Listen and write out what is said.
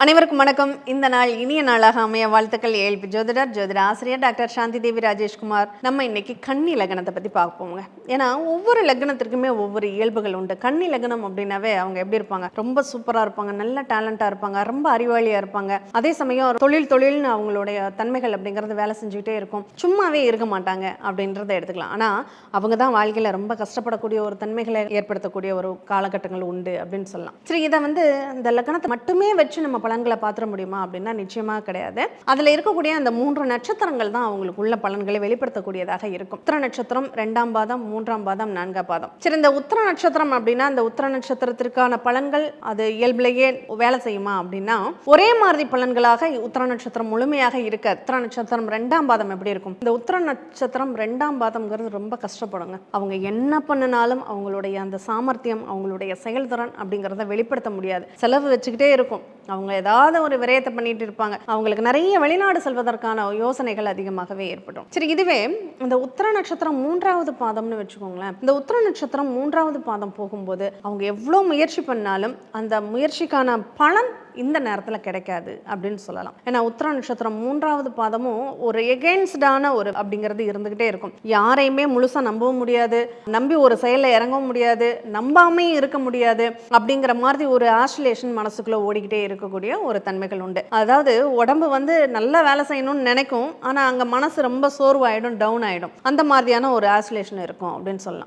அனைவருக்கும் வணக்கம். இந்த நாள் இனிய நாளாக அமைய வாழ்த்துக்கள். ஏழ்பி ஜோதிடர், ஜோதிட ஆசிரியர் டாக்டர் சாந்தி தேவி ராஜேஷ்குமார். நம்ம இன்னைக்கு கன்னி லக்னத்தை பற்றி பார்ப்போங்க. ஏன்னா ஒவ்வொரு லக்னத்திற்குமே ஒவ்வொரு இயல்புகள் உண்டு. கன்னி லக்னம் அப்படின்னாவே அவங்க எப்படி இருப்பாங்க? ரொம்ப சூப்பராக இருப்பாங்க, நல்ல டேலண்டாக இருப்பாங்க, ரொம்ப அறிவாளியாக இருப்பாங்க. அதே சமயம் தொழில்னு அவங்களுடைய தன்மைகள் அப்படிங்கிறது வேலை செஞ்சுக்கிட்டே இருக்கும். சும்மாவே இருக்க மாட்டாங்க அப்படின்றத எடுத்துக்கலாம். ஆனால் அவங்க தான் வாழ்க்கையில் ரொம்ப கஷ்டப்படக்கூடிய ஒரு தன்மைகளை ஏற்படுத்தக்கூடிய ஒரு காலகட்டங்கள் உண்டு அப்படின்னு சொல்லலாம். சரி, இதை இந்த லக்னத்தை மட்டுமே வச்சு நம்ம பலன்களை பார்த்துட முடியுமா அப்படின்னா நிச்சயமாக கிடையாது. அதில் இருக்கக்கூடிய அந்த 3 நட்சத்திரங்கள் தான் அவங்களுக்கு உள்ள பலன்களை வெளிப்படுத்தக்கூடியதாக இருக்கும். உத்திர நட்சத்திரம் 2ஆம் பாதம், 3ஆம் பாதம், 4ஆம் பாதம். சரி, இந்த உத்திர நட்சத்திரம் அப்படின்னா இந்த உத்திர நட்சத்திரத்திற்கான பலன்கள் அது இயல்பிலேயே வேலை செய்யுமா அப்படின்னா ஒரே மாதிரி பலன்களாக உத்திர நட்சத்திரம் முழுமையாக இருக்காது. உத்திர நட்சத்திரம் 2ஆம் பாதம் எப்படி இருக்கும்? இந்த உத்திர நட்சத்திரம் 2ஆம் பாதம்ங்கிறது ரொம்ப கஷ்டப்படுங்க. அவங்க என்ன பண்ணினாலும் அவங்களுடைய அந்த சாமர்த்தியம், அவங்களுடைய செயல்திறன் அப்படிங்கிறத வெளிப்படுத்த முடியாது. செலவு வச்சுக்கிட்டே இருக்கும். அவங்க ஏதாவது ஒரு விரயத்தை பண்ணிட்டு இருப்பாங்க. அவங்களுக்கு நிறைய வெளிநாடு செல்வதற்கான யோசனைகள் அதிகமாகவே ஏற்படும். சரி, இதுவே இந்த உத்திர நட்சத்திரம் 3ஆவது பாதம்னு வச்சுக்கோங்களேன். இந்த உத்திர நட்சத்திரம் 3ஆவது பாதம் போகும்போது அவங்க எவ்வளோ முயற்சி பண்ணாலும் அந்த முயற்சிக்கான பலன் இந்த நேரத்தில் கிடைக்காது அப்படின்னு சொல்லலாம். ஏன்னா உத்திர நட்சத்திரம் 3ஆவது பாதமும் ஒரு எகெயின்ஸ்டான ஒரு அப்படிங்கிறது இருந்துகிட்டே இருக்கும். யாரையுமே முழுசா நம்பவும் முடியாது, நம்பி ஒரு செயலில் இறங்கவும் முடியாது, நம்பாமே இருக்க முடியாது அப்படிங்கிற மாதிரி ஒரு ஆசிலேஷன் மனசுக்குள்ள ஓடிக்கிட்டே இருக்கக்கூடிய ஒரு தன்மைகள் உண்டு. அதாவது உடம்பு நல்லா வேலை செய்யணும்னு நினைக்கும், ஆனால் அங்கே மனசு ரொம்ப சோர்வாயிடும், டவுன் ஆயிடும். அந்த மாதிரியான ஒரு ஆசிலேஷன் இருக்கும் அப்படின்னு சொல்லலாம்.